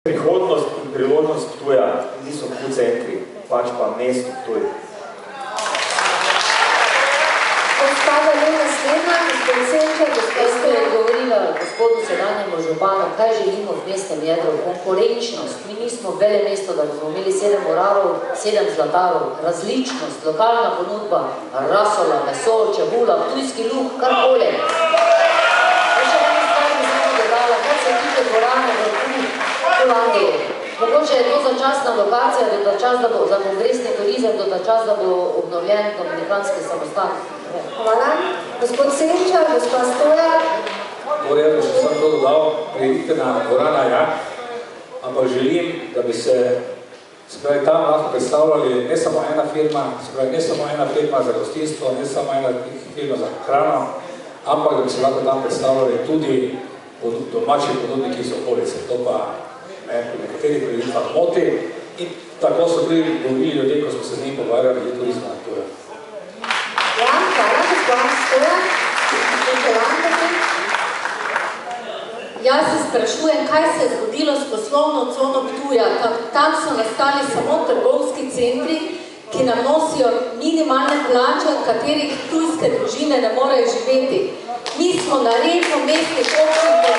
Prihodnost in priložnost Ptuja niso v centri, pač pa mesto Ptuj. Gospoda je naslednja, gospod Senčar, gospod je govorila gospodu sedanjemu županu, kaj želimo v mestnem jedru, konkurenčnost. Mi nismo vele mesto, da bomo imeli 7 urarov, 7 zlatarov, različnost, lokalna ponudba, rasola, meso, čebula, ptujski luk, karkoli. Še ena stvar bi samo dodala, kar se tiče dvorane v Holandiji. Mogoče je to začasna lokacija, da bo za kongresni turizem, da bo obnovljen dominikanski samostan. Hvala. Gospod Senčar, gospod Stojar. Jaz bi še sam to dodal, prijetna dvorana, ja, ampak želim, da bi se tam lahko predstavljali ne samo ena firma za gostinstvo, ne samo ena firma za hrano, ampak da bi se lahko tam predstavljali tudi domači ponudniki iz okolice. To pa pri nekaterih preditvah moti in tako so tudi govorili ljudje, ko smo se z njim pogovarjali glede turizma. Ja, hvala, gospod Stojar. Jaz se sprašujem, kaj se je zgodilo s poslovno cono Ptuja. Tam so nastali samo trgovski centri, ki nam nosijo minimalne plače, od katerih ptujske družine ne morejo živeti. Mi smo na redu mestnih občin po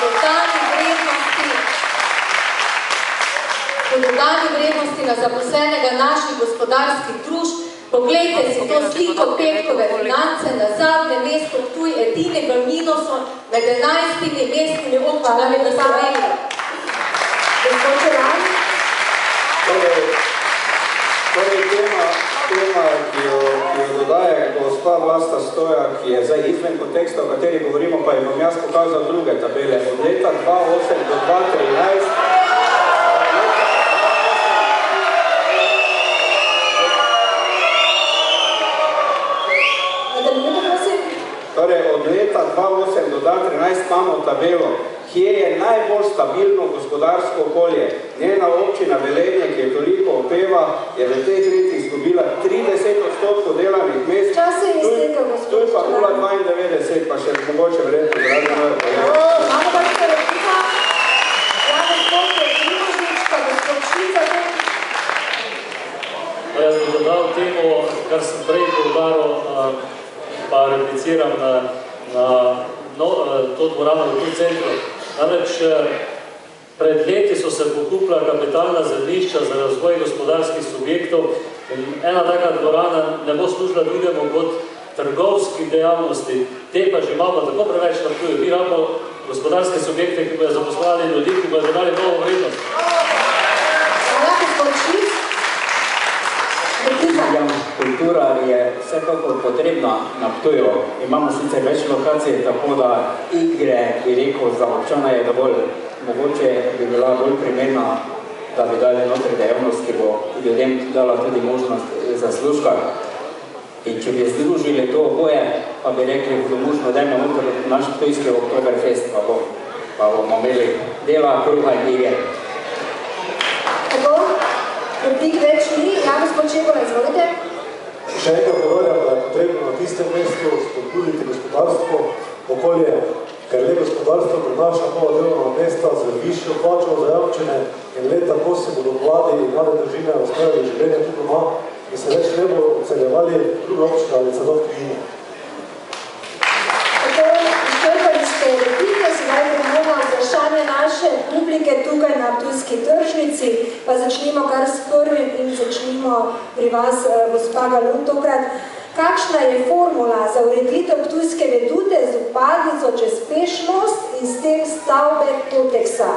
dodani vrednosti na zaposlenega naših gospodarskih družb. Poglejte si to sliko petkove finance, na zadnjem mestu Ptuj, edinega minusu med 11 mestnimi občinami v Sloveniji. Gospod Čelan? Torej, tema, ki jo dodaje gospa Vlasta Stoja, ki je zdaj izven konteksta, o kateri govorimo, pa jim bom jaz pokazal druge tabele. Od leta 2008 do 2013 Torej, od leta 2008 do 2013 imamo tabelo, kje je najbolj stabilno gospodarsko okolje. Njena občina Velenje, ki je toliko opeva, je v teh letih izgubila 30% delovnih mest. Čas se je iztekel, gospod. Tu je pa 0,92, pa še mogoče verjetno zaradi moje povedati. Imamo pa še repika. Ja, gospod Primožička, gospod Švica. Jaz bi dodal temu, kar sem prej poudaril, pa repliciram na to dvorano v tem centru. Namreč pred leti so se pokupila kapitalna zemljišča za razvoj gospodarskih subjektov in ena taka dvorana ne bo služila drugemu kot trgovski dejavnosti. Te pa že imamo tako preveč na Ptuju. Mi rabimo gospodarske subjekte, ki bojo zaposlovali ljudi, ki bojo dodali novo vrednost. Hvala, gospod Švic. Kultura je vsekakor potrebna na Ptuju. Imamo sicer več lokacij, tako da igre, bi rekel, za občana je dovolj. Mogoče bi bila bolj primerna, da bi dali notri dejavnost, ki bo ljudem dala tudi možnost zaslužka. In če bi združili to oboje, pa bi rekli, vdomužno dajmo notri naš ptujski Oktoberfest, pa bomo imeli dela, kruha in igre. Tako, replik več ni. Ja, gospod Čegola, izvolite. Še enkrat govorjam, da je potrebno na tistem mestu spodbuditi gospodarstvo, okolje, ker le gospodarstvo prinaša nova delovna mesta z višjo plačo za občine in le tako se bodo mladi in mlade družine osnovali življenje tudi doma in se več ne bo odseljevali druga občina ali celo v tujini. Tako, izčrpali ste replike, sedaj bomo vprašanje naše publike tukaj na Ptujski tržnici, pa začnimo kar s prvim in začnimo pri vas, gospa Galun, tokrat. Kakšna je formula za ureditev Ptujske vedute z vpadnico čez Pešmost in s tem stavbe Koteksa?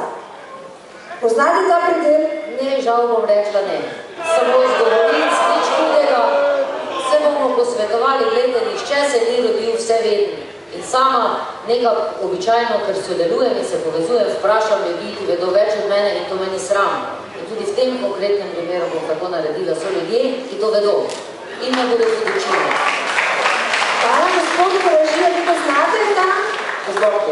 Poznate ta predel? Ne, žal bom rekla ne. Samo izgovoric, nič hudega. Se bomo posvetovali, gledajte, nihče se ni rodil vsevedni. In sama nekaj običajno, ker sodelujem in se povezujem, vprašam ljudi, ki vedo več od mene in to meni sram. In tudi v tem konkretnem primeru bom tako naredila. So ljudje, ki to vedo. In me bodo tudi učili. Hvala, gospod Koražija, vi poznate tam? Poznate.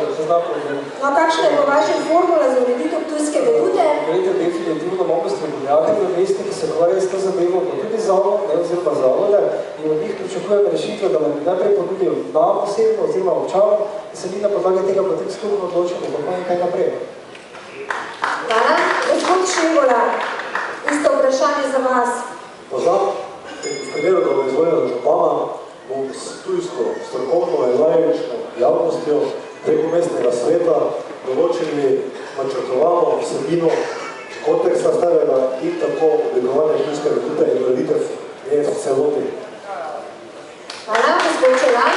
No, kakšna je po vašem formula za ureditev Ptujske vedute? Gledajte, definitivno imamo strokovnjake v mestu, ki se ukvarjajo s to zadevo, pa tudi zavod, oziroma zavode, in od njih pričakujem rešitve, da nam najprej ponudijo nam osebno, oziroma občanom, in se mi na podlagi tega potem skupno odločimo, kako in kaj naprej. Hvala. Gospod Šegola, isto vprašanje za vas. Poznam, v primeru, da bom izvoljen za župana, bom s tujsko, strokovno in laično javnostjo preko mestnega sveta določili načrtovano vsebino konteksta stavega in tako oblikovanje tujske redute in ureditev nje v celoti. Hvala, gospod Čelan.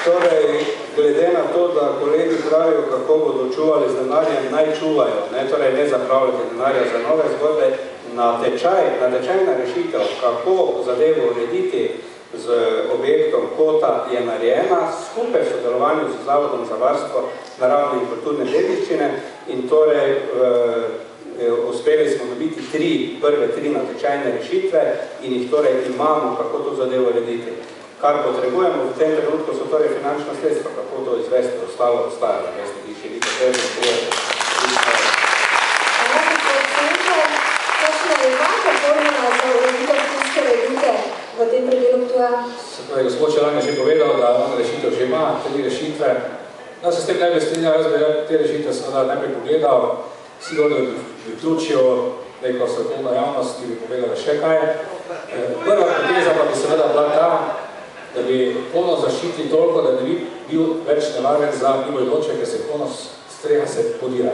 Torej, glede na to, da kolegi pravijo, kako bodo čuvali z denarjem, naj čuvajo, torej ne zapravljati denarja za nove zgodbe, natečajna rešitev, kako zadevo urediti z objektom Kota je narejena skupaj v sodelovanju z Zavodom za varstvo naravne in kulturne dediščine in torej uspeli smo dobiti prve tri natečajne rešitve in jih torej imamo, kako to zadevo urediti. Kar potrebujemo v tem trenutku so torej finančna sredstva, kako to izvesti, ostalo ostaja, da veste, ki še ni potrebno povedati. Kakšna je vaša formula za ureditev tujske redute v tem predelu Ptuja? Gospod Čelan je že povedal, da on rešitev že ima, 3 rešitve. No, se s tem ne bi strinjal, jaz bi te rešitve seveda najprej pogledal, sigurno bi vključil neko strokovno javnost, ki bi povedala še kaj. Prva poteza pa bi seveda bila ta, da bi ponos zaščitili toliko, da ne bi bil več nevaren za mimoidoče, ker se ponos streha se podira.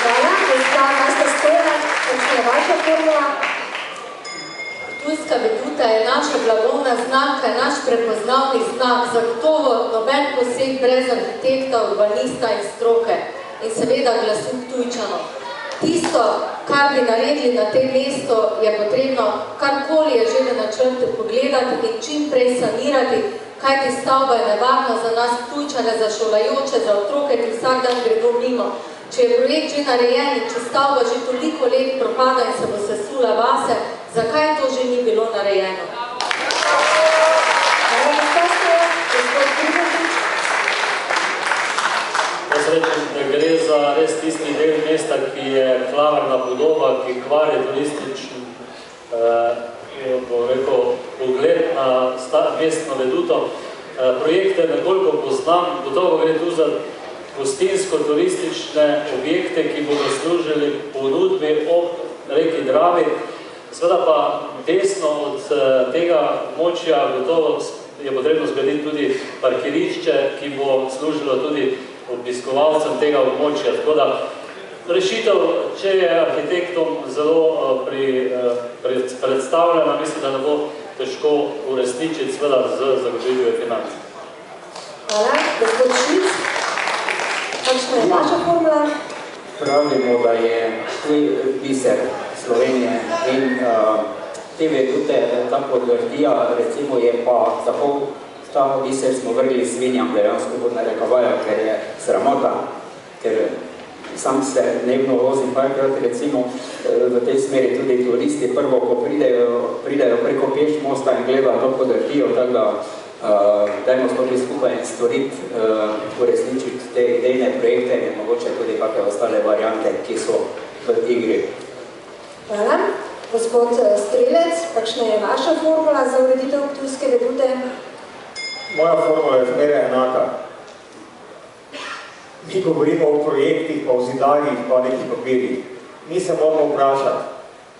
Hvala, gospa Nasta Stojana, kakšna je vaša formula? Ptujska veduta je naša blagovna znamka, je naš prepoznavni znak, zagotovo noben poseg brez arhitekta, urbanista in stroke in seveda glasu Ptujčanov. Tisto, kar bi naredili na tem mestu, je potrebno karkoli je že v načrtu pogledati in čim prej sanirati, kajti stavba je nevarna za nas Ptujčane, za šolajoče, za otroke, ki vsak dan gredo mimo. Če je projekt že narejen in če stavba že toliko let propada in se bo sesula vase, zakaj to že ni bilo narejeno? Jaz rečem, da gre za res tisti del mesta, ki je klavrna podoba, ki kvari turistični pogled na mestno veduto. Projekte nekoliko poznam, gotovo gre tu za gostinsko-turistične objekte, ki bodo služili ponudbi ob reki Dravi. Seveda pa desno od tega območja gotovo je potrebno zgraditi tudi parkirišče, ki bo služilo tudi obiskovalcem tega območja. Tako da rešitev, če je arhitektom zelo predstavljena, mislim, da ne bo težko uresničiti seveda z zagotovitvijo financ. Hvala, gospod Švic. Kakšna je vaša formula? Pravimo, da je biser Slovenije in te vedute, ta podvrtija, recimo je pa tako, ta biser smo vrgli svinjam, dejansko pod narekavajo, ker je sramota, ker sam se dnevno vozim parkrat, recimo v tej smeri tudi turisti prvo, ko pridejo preko peš mosta in gledajo to podvrtijo, tako da dajmo stopiti skupaj in storiti, uresničiti te idejne projekte in mogoče tudi kakve ostale variante, ki so v igri. Hvala. Gospod Strelec, kakšna je vaša formula za ureditev Ptujske vedute? Moja formula je zmeraj enaka. Mi govorimo o projektih, pa o zidarjih, pa o nekih papirjih. Mi se moramo vprašati,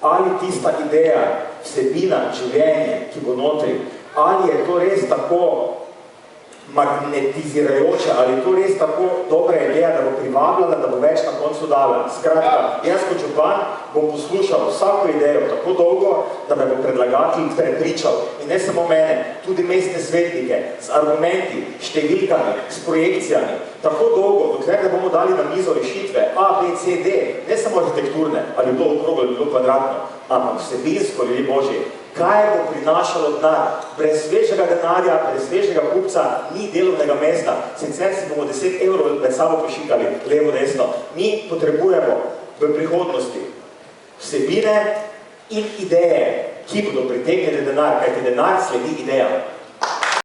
ali tista ideja, vsebina, življenje, ki bo notri, ali je to res tako magnetizirajoče, ali je to res tako dobra ideja, da bo privabljala, da bo več na koncu dala. Skratka, jaz kot župan bom poslušal vsako idejo tako dolgo, da me bo predlagatelj prepričal. In ne samo mene, tudi mestne svetnike, z argumenti, številkami, s projekcijami. Tako dolgo, dokler ne bomo dali na mizo rešitve A, B, C, D, ne samo arhitekturne, ali bi bilo okroglo, ali bi bilo kvadratno, ampak vsebinsko, ljudi Božji, kaj bo prinašalo denar? Brez svežega denarja, brez svežega kupca ni delovnega mesta. Sicer si bomo 10 evrov med sabo pošikali, levo, desno. Mi potrebujemo v prihodnosti vsebine in ideje, ki bodo pritegnili denar, kajti denar sledi idejam.